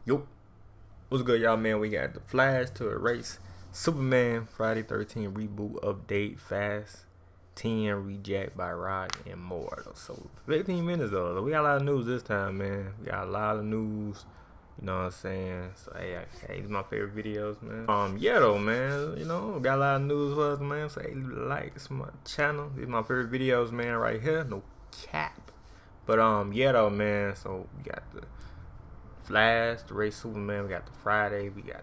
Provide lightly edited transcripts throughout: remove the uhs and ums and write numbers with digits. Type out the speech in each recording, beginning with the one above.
Yo, what's good, y'all, man? We got the Flash to erase Superman Friday 13th reboot update fast 10 reject by Rod and more. So 15 minutes though. So we got a lot of news this time, man. We got a lot of news. You know what I'm saying? So hey, these are my favorite videos, man. Yeah though, man. You know, got a lot of news for us, man. So hey, leave a like, it's my channel. These are my favorite videos, man, right here. No cap. But yeah though, man. So we got the Flash, the race Superman, we got the Friday, we got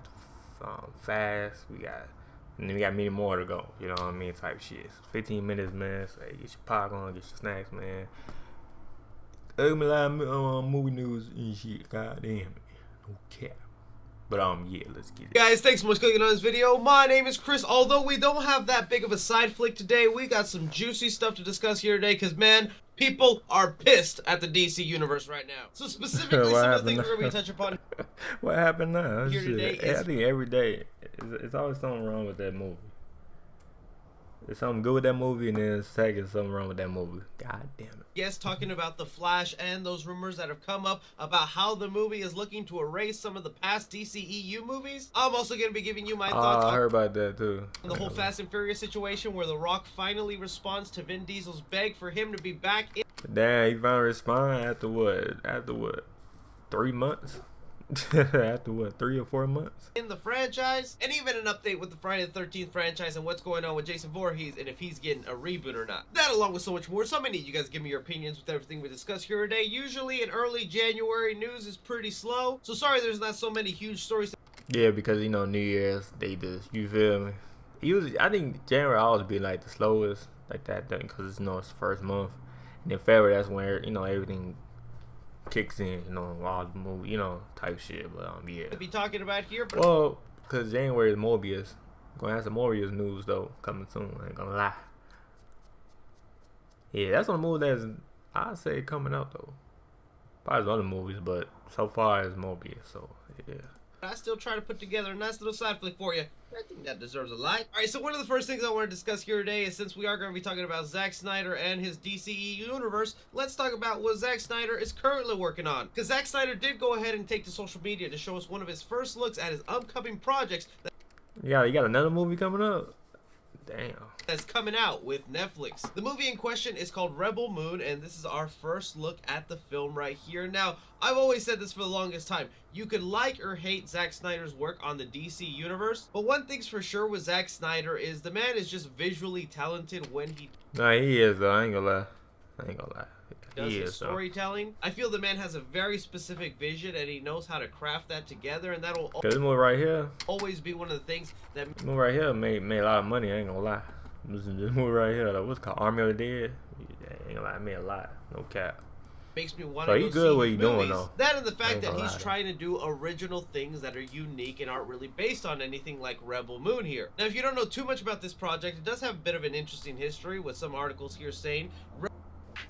the fast, and then we got many more to go, you know what I mean, type shit. So 15 minutes, man, so hey, get your popcorn, get your snacks, man. Give me a lot of movie news and shit, god damn it, no cap. But yeah, let's get it. Guys, thanks so much for clicking on this video. My name is Chris. Although we don't have that big of a side flick today, we got some juicy stuff to discuss here today, because man, people are pissed at the DC universe right now. So specifically, some of the things we're going to touch upon. What happened now? Here today I think every day, it's always something wrong with that movie. There's something good with that movie, and then second, something wrong with that movie. God damn it. Yes, talking about the Flash and those rumors that have come up about how the movie is looking to erase some of the past DCEU movies. I'm also going to be giving you my thoughts I heard about that too. On the whole Fast and Furious situation where The Rock finally responds to Vin Diesel's beg for him to be back in. Damn, he finally responded after what? After what? 3 months? After what, 3 or 4 months in the franchise, and even an update with the Friday the 13th franchise and what's going on with Jason Voorhees and if he's getting a reboot or not. That along with so much more. So I'm gonna need you guys to give me your opinions with everything we discuss here today. Usually in early January, news is pretty slow, so sorry there's not so many huge stories. Yeah, because you know New Year's they just, you feel me, usually I think January always be like the slowest like that, because you know it's the first month, and then February that's where you know everything kicks in, you know, all the movie, you know, type shit. But yeah, to be talking about here, but well, because January is Morbius. Gonna have some Morbius news though coming soon. I ain't gonna lie. Yeah, that's one movie that's I'd say coming out though. Probably other movies, but so far it's Morbius. So yeah. I still try to put together a nice little side flick for you. I think that deserves a like. Alright, so one of the first things I want to discuss here today is, since we are going to be talking about Zack Snyder and his DCE universe, let's talk about what Zack Snyder is currently working on. Because Zack Snyder did go ahead and take to social media to show us one of his first looks at his upcoming projects. Yeah, you got another movie coming up? Damn. That's coming out with Netflix. The movie in question is called Rebel Moon, and this is our first look at the film right here. Now, I've always said this for the longest time. You could like or hate Zack Snyder's work on the DC universe, but one thing's for sure with Zack Snyder is the man is just visually talented when he... Nah, he is though. I ain't gonna lie. Does his storytelling. I feel the man has a very specific vision, and he knows how to craft that together, and that'll this movie right here always be one of the things that... This movie right here made a lot of money, I ain't gonna lie. This movie right here, like, what's it called, Army of the Dead? Yeah, I ain't gonna lie, it made a lot, no cap. Makes me want to go he good see what he doing though. That and the fact that he's trying to do original things that are unique and aren't really based on anything like Rebel Moon here. Now, if you don't know too much about this project, it does have a bit of an interesting history, with some articles here saying...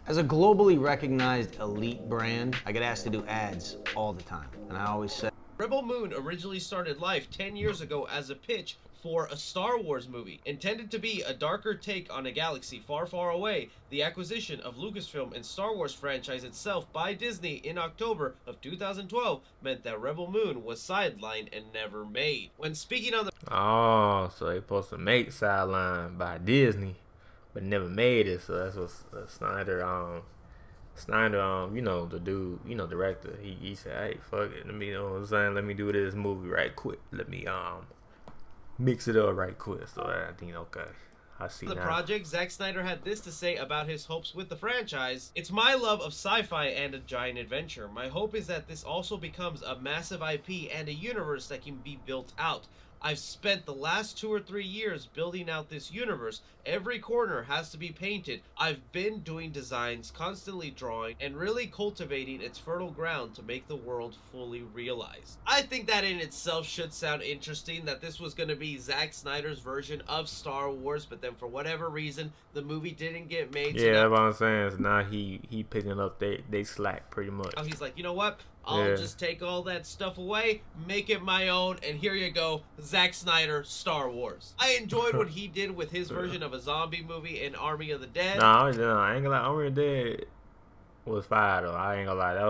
As a globally recognized elite brand, I get asked to do ads all the time, and I always say Rebel Moon originally started life 10 years ago as a pitch for a Star Wars movie, intended to be a darker take on a galaxy far, far away. The acquisition of Lucasfilm and Star Wars franchise itself by Disney in October of 2012 meant that Rebel Moon was sidelined and never made. When speaking on the... Oh, so they supposed to make sidelined by Disney, but never made it. So that's what Snyder, you know, the dude, you know, director, he said, hey, fuck it, let me, you know what I'm saying, let me do this movie right quick. Let me mix it up right quick. So I think, okay, I see the now. Project, Zack Snyder had this to say about his hopes with the franchise. It's my love of sci-fi and a giant adventure. My hope is that this also becomes a massive IP and a universe that can be built out. I've spent the last 2 or 3 years building out this universe. Every corner has to be painted. I've been doing designs, constantly drawing, and really cultivating its fertile ground to make the world fully realized. I think that in itself should sound interesting, that this was going to be Zack Snyder's version of Star Wars, but then for whatever reason, the movie didn't get made. Yeah, that's what I'm saying. So now he picking up they slack pretty much. Now he's like, you know what? I'll just take all that stuff away, make it my own, and here you go, Zack Snyder, Star Wars. I enjoyed what he did with his version of a zombie movie in Army of the Dead. Nah, I ain't gonna lie, Army of the Dead was fire though. I ain't gonna lie, that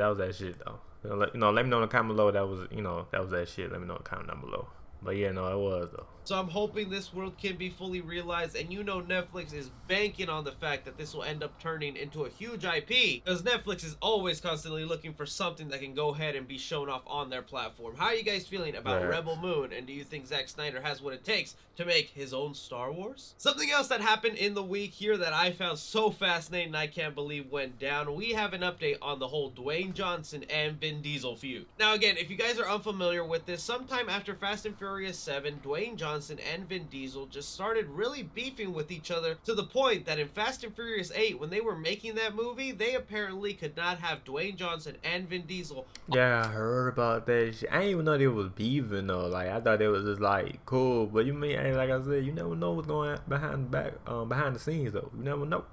was that shit though. Let me know in the comment below that was that shit. Let me know in the comment down below. But yeah, no, it was though. So I'm hoping this world can be fully realized, and Netflix is banking on the fact that this will end up turning into a huge IP, because Netflix is always constantly looking for something that can go ahead and be shown off on their platform. How are you guys feeling about Rebel Moon, and do you think Zack Snyder has what it takes to make his own Star Wars? Something else that happened in the week here that I found so fascinating I can't believe went down. We have an update on the whole Dwayne Johnson and Vin Diesel feud. Now again, if you guys are unfamiliar with this, sometime after Fast and Furious 7, Dwayne Johnson and Vin Diesel just started really beefing with each other, to the point that in Fast and Furious 8, when they were making that movie, they apparently could not have Dwayne Johnson and Vin Diesel. Yeah, I heard about that shit. I didn't even know they was beefing though. Like, I thought it was just like cool, but you mean, like I said, you never know what's going on behind the scenes though. You never know.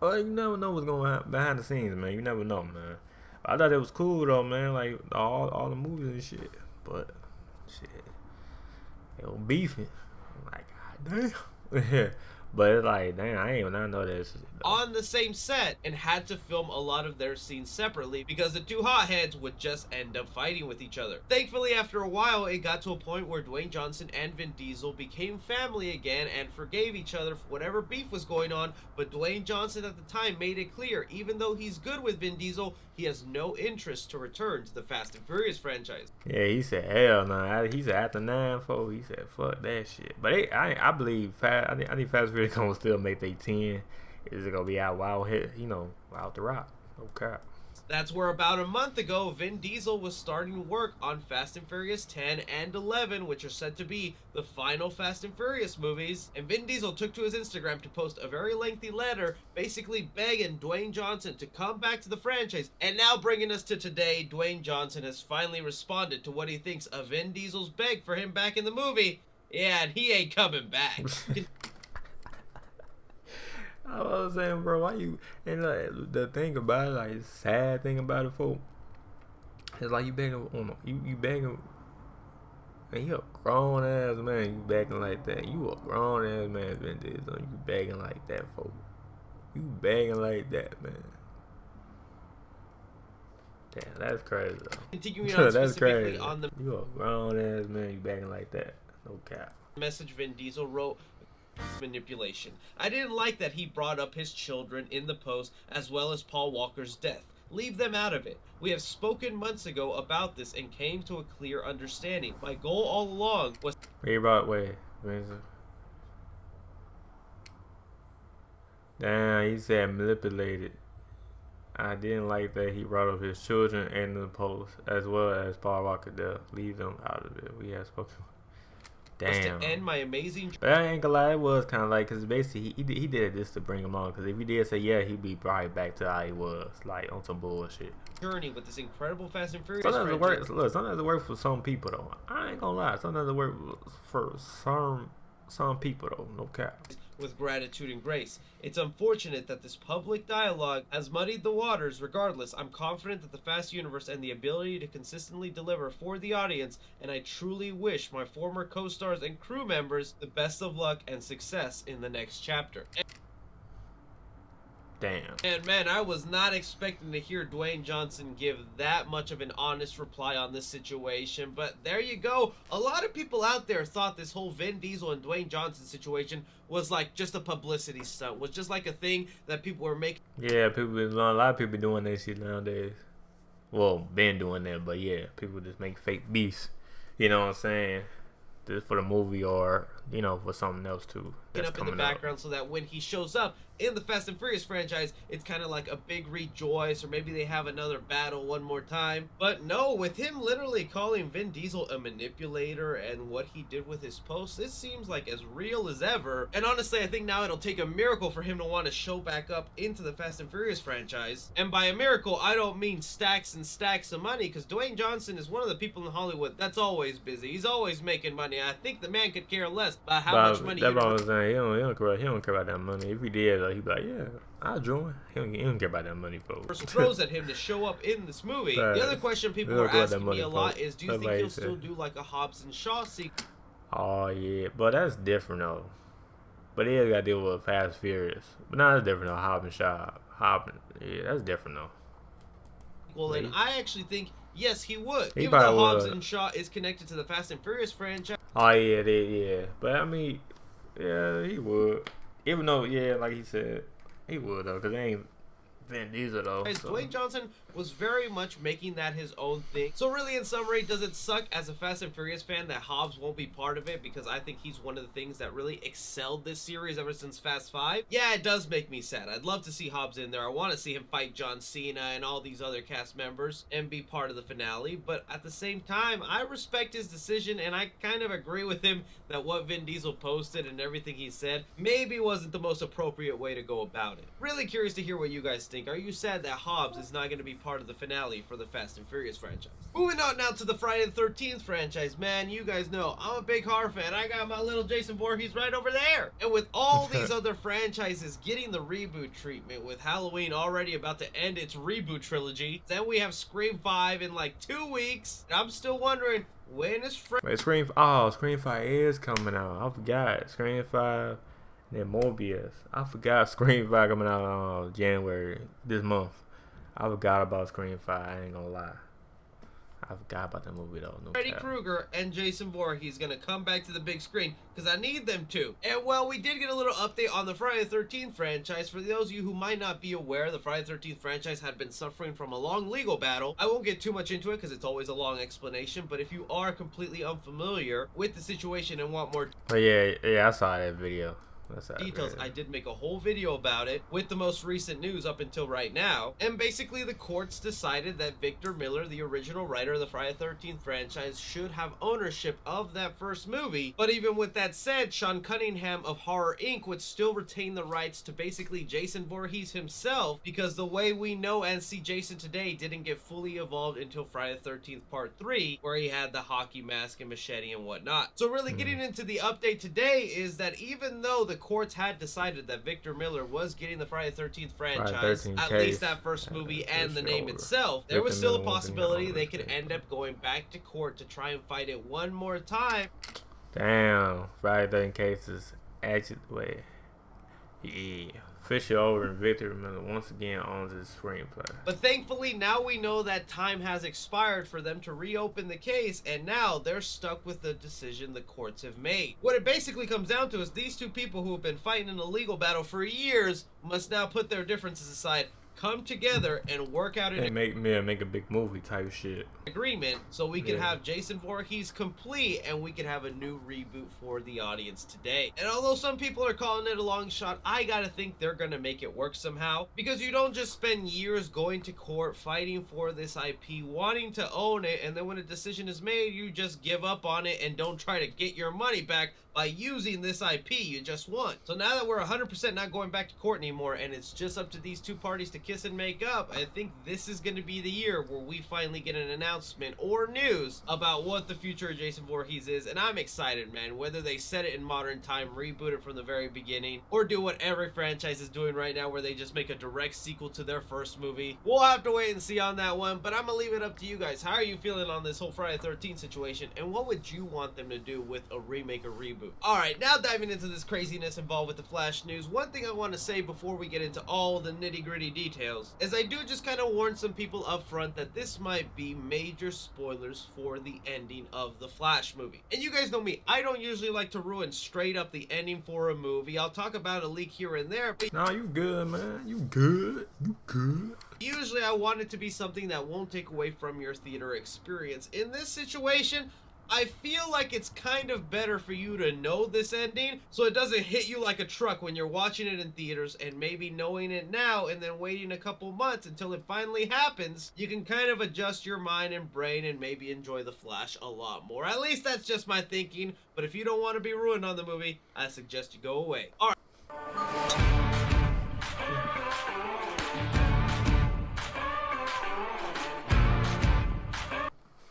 You never know what's going on behind the scenes, man. You never know, man. I thought it was cool though, man. Like all the movies and shit, but shit. They were beefing. I'm like, God damn. But it's like, damn, I ain't even know this. On the same set, and had to film a lot of their scenes separately because the two hotheads would just end up fighting with each other. Thankfully, after a while, it got to a point where Dwayne Johnson and Vin Diesel became family again and forgave each other for whatever beef was going on, but Dwayne Johnson at the time made it clear, even though he's good with Vin Diesel, he has no interest to return to the Fast and Furious franchise. Yeah, he said, hell no. Nah. He said after 9-4, he said, fuck that shit. But I believe I think Fast and Furious gonna still make their 10. Is it gonna be out wild hit, out the rock? No cap. That's where about a month ago, Vin Diesel was starting work on Fast and Furious 10 and 11, which are said to be the final Fast and Furious movies. And Vin Diesel took to his Instagram to post a very lengthy letter, basically begging Dwayne Johnson to come back to the franchise. And now bringing us to today, Dwayne Johnson has finally responded to what he thinks of Vin Diesel's beg for him back in the movie. Yeah, and he ain't coming back. I was saying, bro, why you, and like the thing about it, like sad thing about it, folks, it's like you begging, you begging, man, you a grown ass man, you begging like that. You a grown ass man, Vin Diesel, you begging like that, folks. You begging like that, man. Damn, that's crazy though. Continuing on specifically on the, you a grown ass man, you begging like that, no cap. Message Vin Diesel wrote, manipulation. I didn't like that he brought up his children in the post, as well as Paul Walker's death. Leave them out of it. We have spoken months ago about this and came to a clear understanding. My goal all along was... Damn, he said manipulated. I didn't like that he brought up his children in the post, as well as Paul Walker's death. Leave them out of it. We have spoken... Damn. To end my amazing. But I ain't gonna lie, it was kind of like, because basically he did this to bring him on. Because if he did say yeah, he'd be probably back to how he was, like on some bullshit. Journey with this incredible Fast and Furious. Sometimes it works. Look, sometimes it works for some people though. I ain't gonna lie. Sometimes it works for some people though. No cap. With gratitude and grace. It's unfortunate that this public dialogue has muddied the waters. Regardless, I'm confident that the Fast universe and the ability to consistently deliver for the audience, and I truly wish my former co-stars and crew members the best of luck and success in the next chapter. Damn. And man, I was not expecting to hear Dwayne Johnson give that much of an honest reply on this situation, but there you go. A lot of people out there thought this whole Vin Diesel and Dwayne Johnson situation was like just a publicity stunt, was just like a thing that people were making. Yeah, a lot of people doing that shit nowadays. Well, been doing that, but yeah, people just make fake beefs. You know what I'm saying? Just for the movie or, for something else too. That's up in the background so that when he shows up in the Fast and Furious franchise, it's kind of like a big rejoice, or maybe they have another battle one more time. But no, with him literally calling Vin Diesel a manipulator and what he did with his posts, this seems like as real as ever. And honestly, I think now it'll take a miracle for him to want to show back up into the Fast and Furious franchise. And by a miracle, I don't mean stacks and stacks of money, because Dwayne Johnson is one of the people in Hollywood that's always busy. He's always making money. I think the man could care less about how much money. That's what I was saying. He don't care about that money. If he did, he'd be like, yeah, I'll join. He don't care about that money, folks. Throws at him to show up in this movie. The other question people are asking me a lot is, do you think he'll still do like a Hobbs and Shaw sequel? Oh yeah, but that's different though. But he has got to deal with Fast and Furious. But now that's different though. Hobbs and Shaw. Yeah, that's different though. sequel, and I actually think, yes, he would. He Even though probably Hobbs would. and Shaw is connected to the Fast and Furious franchise. Oh yeah, yeah. But I mean, yeah, he would. Even though, yeah, like he said, he would though, cause they ain't Vin Diesel though. So. Dwayne Johnson was very much making that his own thing. So really, in summary, does it suck as a Fast and Furious fan that Hobbs won't be part of it? Because I think he's one of the things that really excelled this series ever since Fast 5. Yeah, it does make me sad. I'd love to see Hobbs in there. I want to see him fight John Cena and all these other cast members and be part of the finale. But at the same time, I respect his decision, and I kind of agree with him that what Vin Diesel posted and everything he said maybe wasn't the most appropriate way to go about it. Really curious to hear what you guys think. Are you sad that Hobbs is not going to be part of the finale for the Fast and Furious franchise? Moving on now to the Friday the 13th franchise. Man, you guys know I'm a big horror fan. I got my little Jason Voorhees right over there. And with all these other franchises getting the reboot treatment, with Halloween already about to end its reboot trilogy, then we have Scream 5 in like 2 weeks. And I'm still wondering, when is Wait, Scream 5 is coming out. I forgot. Scream 5 and then Morbius. I forgot Scream 5 coming out January this month. I forgot about Scream 5, I ain't gonna lie. I forgot about that movie though. No Freddy cap. Krueger and Jason Voorhees gonna come back to the big screen because I need them to. And well, we did get a little update on the Friday the 13th franchise. For those of you who might not be aware, the Friday the 13th franchise had been suffering from a long legal battle. I won't get too much into it because it's always a long explanation, but if you are completely unfamiliar with the situation and want more But yeah, I saw that video. details, I did make a whole video about it with the most recent news up until right now. And basically the courts decided that Victor Miller, the original writer of the Friday the 13th franchise, should have ownership of that first movie. But even with that said, Sean Cunningham of Horror Inc. would still retain the rights to basically Jason Voorhees himself, because the way we know and see Jason today didn't get fully evolved until Friday the 13th Part 3, where he had the hockey mask and machete and whatnot. So really getting into the update today is that even though the courts had decided that Victor Miller was getting the Friday the 13th franchise, at least that first movie and the name itself, there was still a possibility they could end up going back to court to try and fight it one more time. Damn, Friday 13 cases actually wait. Yeah. Official over and Victor Miller once again owns his screenplay. But thankfully now we know that time has expired for them to reopen the case, and now they're stuck with the decision the courts have made. What it basically comes down to is these two people who have been fighting in a legal battle for years must now put their differences aside, come together and work out an make a big movie type shit agreement so we can have Jason Voorhees complete and we can have a new reboot for the audience today. And although some people are calling it a long shot, I gotta think they're gonna make it work somehow, because you don't just spend years going to court fighting for this IP, wanting to own it, and then when a decision is made you just give up on it and don't try to get your money back by using this IP you just won. So now that we're 100% not going back to court anymore and it's just up to these two parties to kiss and make up, I think this is going to be the year where we finally get an announcement or news about what the future of Jason Voorhees is. And I'm excited, man. Whether they set it in modern time, reboot it from the very beginning, or do what every franchise is doing right now where they just make a direct sequel to their first movie, we'll have to wait and see on that one. But I'm gonna leave it up to you guys. How are you feeling on this whole Friday the 13th situation, and what would you want them to do with a remake or reboot? Alright, now diving into this craziness involved with the Flash news, one thing I want to say before we get into all the nitty-gritty details is I do just kind of warn some people up front that this might be major spoilers for the ending of the Flash movie. And you guys know me, I don't usually like to ruin straight up the ending for a movie. I'll talk about a leak here and there, but nah, you good, man. You good. Usually I want it to be something that won't take away from your theater experience. In this situation, I feel like it's kind of better for you to know this ending so it doesn't hit you like a truck when you're watching it in theaters, and maybe knowing it now and then waiting a couple months until it finally happens, you can kind of adjust your mind and brain and maybe enjoy the Flash a lot more. At least that's just my thinking, but if you don't want to be ruined on the movie, I suggest you go away. All right.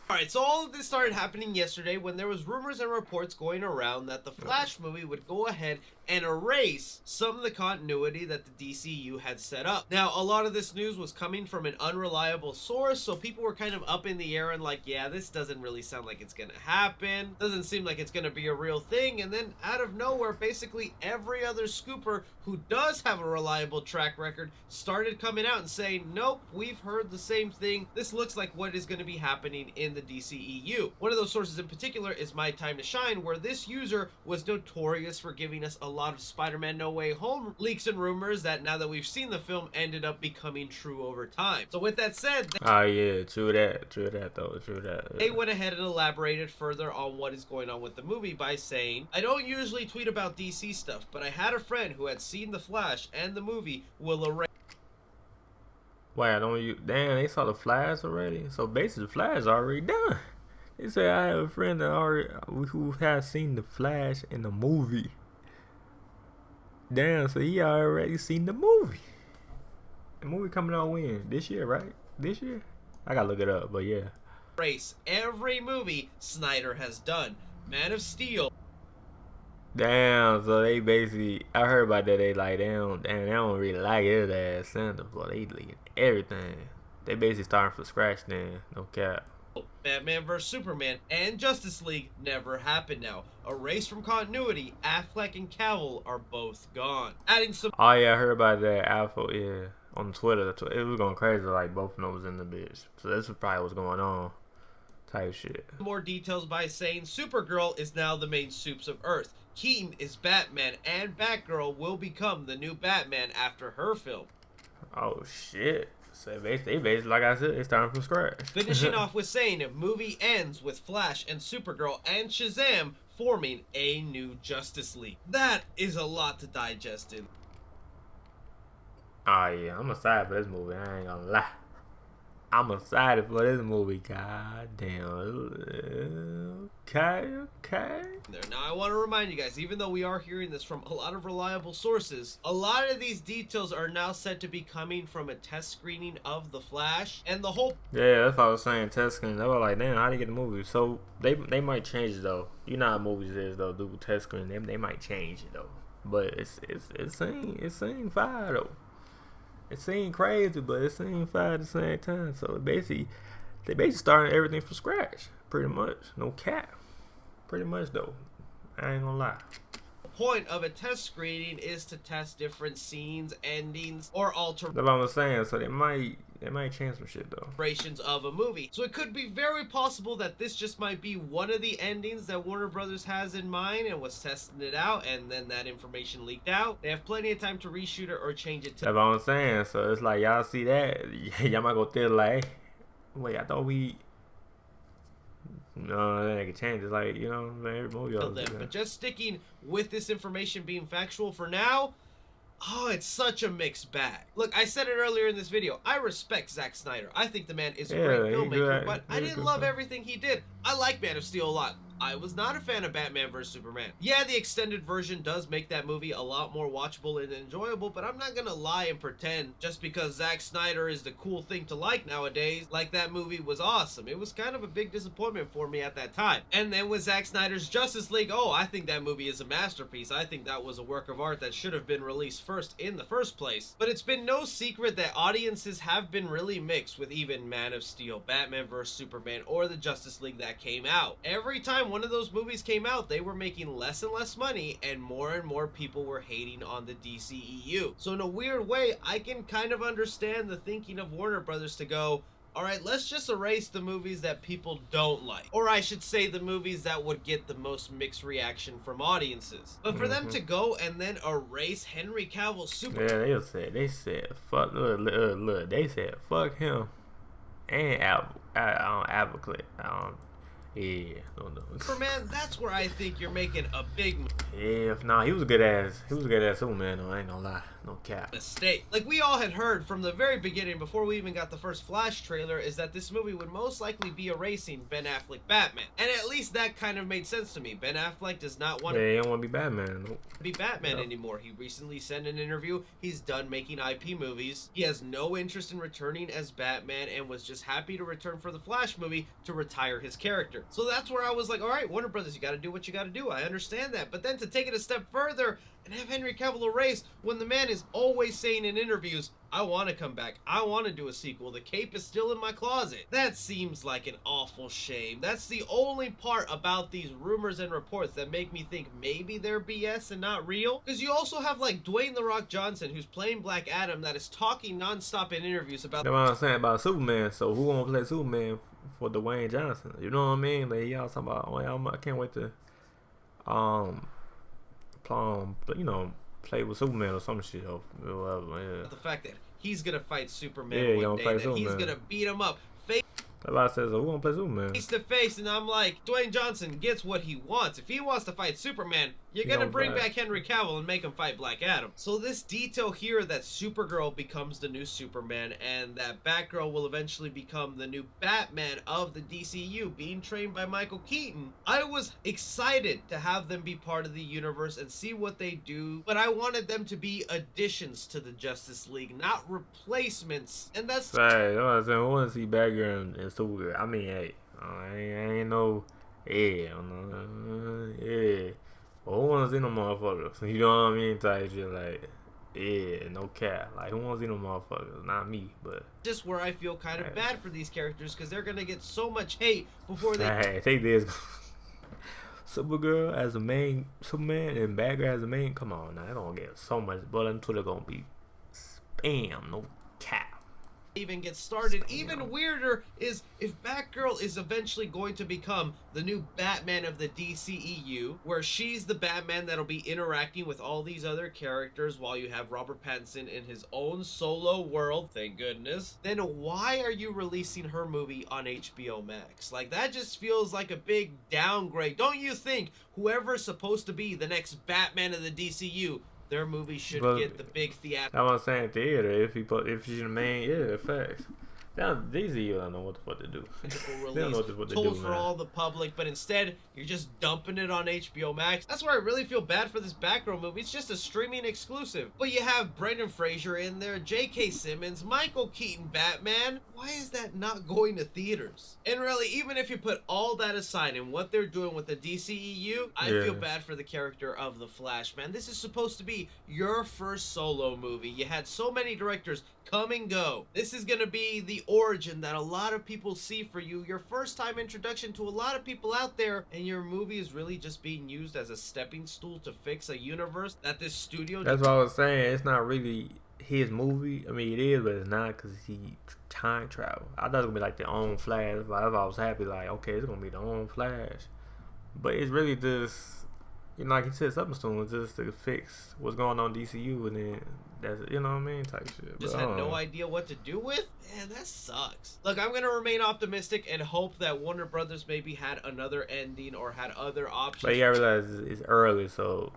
Alright, so all of this started happening yesterday when there was rumors and reports going around that the Flash movie would go ahead and erase some of the continuity that the DCU had set up. Now, a lot of this news was coming from an unreliable source, so people were kind of up in the air and like, yeah, this doesn't really sound like it's gonna happen. Doesn't seem like it's gonna be a real thing. And then out of nowhere, basically every other scooper who does have a reliable track record started coming out and saying, nope, we've heard the same thing. This looks like what is going to be happening in the DCEU. One of those sources in particular is My Time to Shine, where this user was notorious for giving us a lot of Spider-Man No Way Home leaks and rumors that, now that we've seen the film, ended up becoming true over time. So with that said, oh yeah, true that though, true that. they went ahead and elaborated further on what is going on with the movie by saying, I don't usually tweet about DC stuff, but I had a friend who had seen The Flash and the movie will erase. Wait, I don't you damn, they saw The Flash already? So basically The Flash already done. They say I have a friend that already who has seen The Flash in the movie. Damn, so he already seen the movie. The movie coming out when? This year, right? This year? I gotta look it up, but yeah. Erase every movie Snyder has done. Man of Steel. Damn, so they basically, I heard about that, they don't really like his ass Santa, but they leave everything. They basically starting from scratch then, no cap. Batman vs Superman and Justice League never happened now. Erased from continuity, Affleck and Cavill are both gone. Adding some Oh yeah, I heard about that Alpha, yeah, on Twitter. It was going crazy, like both of them was in the bitch. So that's probably what's going on, type shit. more details by saying Supergirl is now the main soups of Earth. Keaton is Batman, and Batgirl will become the new Batman after her film. Oh shit. So they basically, like I said, it's starting from scratch. Finishing off with saying movie ends with Flash and Supergirl and Shazam forming a new Justice League. That is a lot to digest in. Oh yeah, I'm excited for this movie, I ain't gonna lie. I'm excited for this movie, god damn. Okay. Now I want to remind you guys, even though we are hearing this from a lot of reliable sources, a lot of these details are now said to be coming from a test screening of The Flash, and the whole Yeah, that's what I was saying, test screen. They were like, damn, how do you get the movie? So they might change it though. You know how movies is though, do test screen. They might change it though. But it's seemed fire though. It seemed crazy, but it seemed fire at the same time. So they basically starting everything from scratch, pretty much. No cap. Pretty much though. I ain't gonna lie. point of a test screening is to test different scenes, endings, or That's what I'm saying. So they might change some shit though. alterations of a movie. So it could be very possible that this just might be one of the endings that Warner Brothers has in mind and was testing it out, and then that information leaked out. They have plenty of time to reshoot it or change it to. That's what I'm saying. So it's like y'all see that, y'all might go through like, wait, I thought we. No, they can change it. Like, you know, every movie. But just sticking with this information being factual for now. Oh, it's such a mixed bag. Look, I said it earlier in this video. I respect Zack Snyder. I think the man is a great filmmaker, but I didn't love everything he did. I like Man of Steel a lot. I was not a fan of Batman vs Superman. Yeah, the extended version does make that movie a lot more watchable and enjoyable, but I'm not gonna lie and pretend just because Zack Snyder is the cool thing to like nowadays, like that movie was awesome. It was kind of a big disappointment for me at that time. And then with Zack Snyder's Justice League, oh, I think that movie is a masterpiece. I think that was a work of art that should have been released first in the first place. But it's been no secret that audiences have been really mixed with even Man of Steel, Batman vs Superman, or the Justice League that came out. Every time one of those movies came out, they were making less and less money, and more people were hating on the DCEU. So in a weird way, I can kind of understand the thinking of Warner Brothers to go, alright, let's just erase the movies that people don't like. Or I should say the movies that would get the most mixed reaction from audiences. But for them to go and then erase Henry Cavill's Superman. Yeah, they said, fuck, look, they said, fuck him. And Advocate. Yeah, no. Superman, that's where I think you're making a big nah, he was a good ass Superman though, I ain't gonna lie, no cap. mistake. Like we all had heard from the very beginning before we even got the first Flash trailer is that this movie would most likely be erasing Ben Affleck Batman. And at least that kind of made sense to me. Ben Affleck does not want he don't want to be Batman. Nope. Be Batman anymore. He recently said in an interview he's done making IP movies. He has no interest in returning as Batman and was just happy to return for the Flash movie to retire his character. So that's where I was like, all right, Warner Brothers, you got to do what you got to do. I understand that. But then to take it a step further and have Henry Cavill erased when the man is always saying in interviews, I want to come back, I want to do a sequel, the cape is still in my closet. That seems like an awful shame. That's the only part about these rumors and reports that make me think maybe they're BS and not real. Because you also have like Dwayne "The Rock" Johnson, who's playing Black Adam, that is talking non-stop in interviews about— That's what I'm saying about Superman. So who gonna play Superman for Dwayne Johnson? You know what I mean? Like y'all talking about, oh, I can't wait to you know, play with Superman or some shit or whatever. Yeah. the fact that he's gonna fight Superman Yeah, one day, that he's gonna beat him up That's why I said, so who gonna play Superman? face to face, and I'm like, Dwayne Johnson gets what he wants. If he wants to fight Superman, you're gonna bring back Henry Cavill and make him fight Black Adam. So this detail here that Supergirl becomes the new Superman and that Batgirl will eventually become the new Batman of the DCU, being trained by Michael Keaton, I was excited to have them be part of the universe and see what they do, but I wanted them to be additions to the Justice League, not replacements. And that's right. You know what I'm saying? I want to see Batgirl and Supergirl. I mean, hey, I ain't no, yeah, yeah. Well, who wanna see no motherfuckers? You know what I mean? Type shit, like, yeah, no cap. Like, who wanna see no motherfuckers? Not me, but just where I feel kind of bad for these characters, because they're gonna get so much hate before they— hey, take this. Supergirl as a main Superman and Batgirl as a main. Come on now, they don't get so much, but on Twitter gonna be spam, no cap. Even get started. Even weirder is if Batgirl is eventually going to become the new Batman of the DCEU, where she's the Batman that'll be interacting with all these other characters while you have Robert Pattinson in his own solo world, thank goodness, then why are you releasing her movie on HBO Max? Like, that just feels like a big downgrade. Don't you think whoever's supposed to be the next Batman of the DCU, their movie should get the big theatrical? That's what I'm saying, theater. If she's the main, yeah, facts. Now DCU don't know what the fuck to do. They don't know what to do, for all the public, but instead you're just dumping it on HBO Max. That's where I really feel bad for this Batgirl movie. It's just a streaming exclusive. But you have Brendan Fraser in there, J.K. Simmons, Michael Keaton Batman. Why is that not going to theaters? And really, even if you put all that aside and what they're doing with the DCEU, I feel bad for the character of the Flash, man. This is supposed to be your first solo movie. You had so many directors come and go. This is gonna be the origin that a lot of people see for you, your first time introduction to a lot of people out there, and your movie is really just being used as a stepping stool to fix a universe that this studio— That's what I was saying. It's not really his movie. I mean, it is, but it's not, because he time travel. I thought it was gonna be like the own Flash. I was happy, like, okay, it's gonna be the own Flash, but it's really just, you know, like he said, something soon, just to fix what's going on in DCU, and then that's, you know what I mean, type shit. Just had no idea what to do with? Man, that sucks. Look, I'm gonna remain optimistic and hope that Warner Brothers maybe had another ending or had other options. But yeah, I realize it's early, so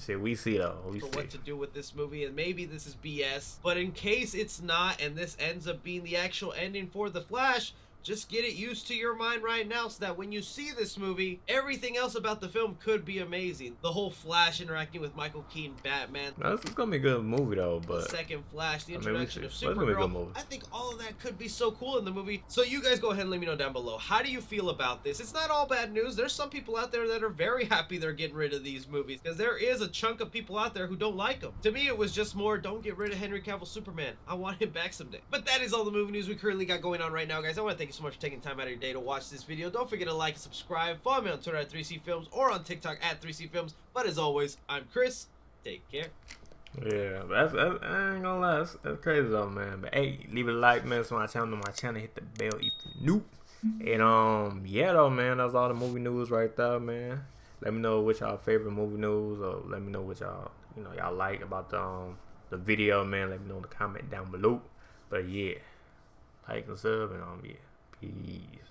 shit, we see though. What to do with this movie, and maybe this is BS. But in case it's not, and this ends up being the actual ending for The Flash, just get it used to your mind right now, so that when you see this movie, everything else about the film could be amazing. The whole Flash interacting with Michael Keaton Batman. No, this is gonna be a good movie though, but the second Flash, the introduction of Supergirl. I think all of that could be so cool in the movie. So you guys go ahead and let me know down below. How do you feel about this? It's not all bad news. There's some people out there that are very happy they're getting rid of these movies, because there is a chunk of people out there who don't like them. To me, it was just more, don't get rid of Henry Cavill Superman. I want him back someday. But that is all the movie news we currently got going on right now, guys. I want to thank you so much for taking time out of your day to watch this video. Don't forget to like and subscribe. Follow me on Twitter at 3C Films or on TikTok at 3C Films. But as always, I'm Chris. Take care. Yeah, but I ain't gonna lie, that's crazy though, man. But hey, leave a like, man, to my channel, hit the bell if you new. And yeah though, man, that's all the movie news right there, man. Let me know what y'all favorite movie news, or let me know what y'all, you know, y'all like about the video, man. Let me know in the comment down below. But yeah, like and sub, and yeah, peace.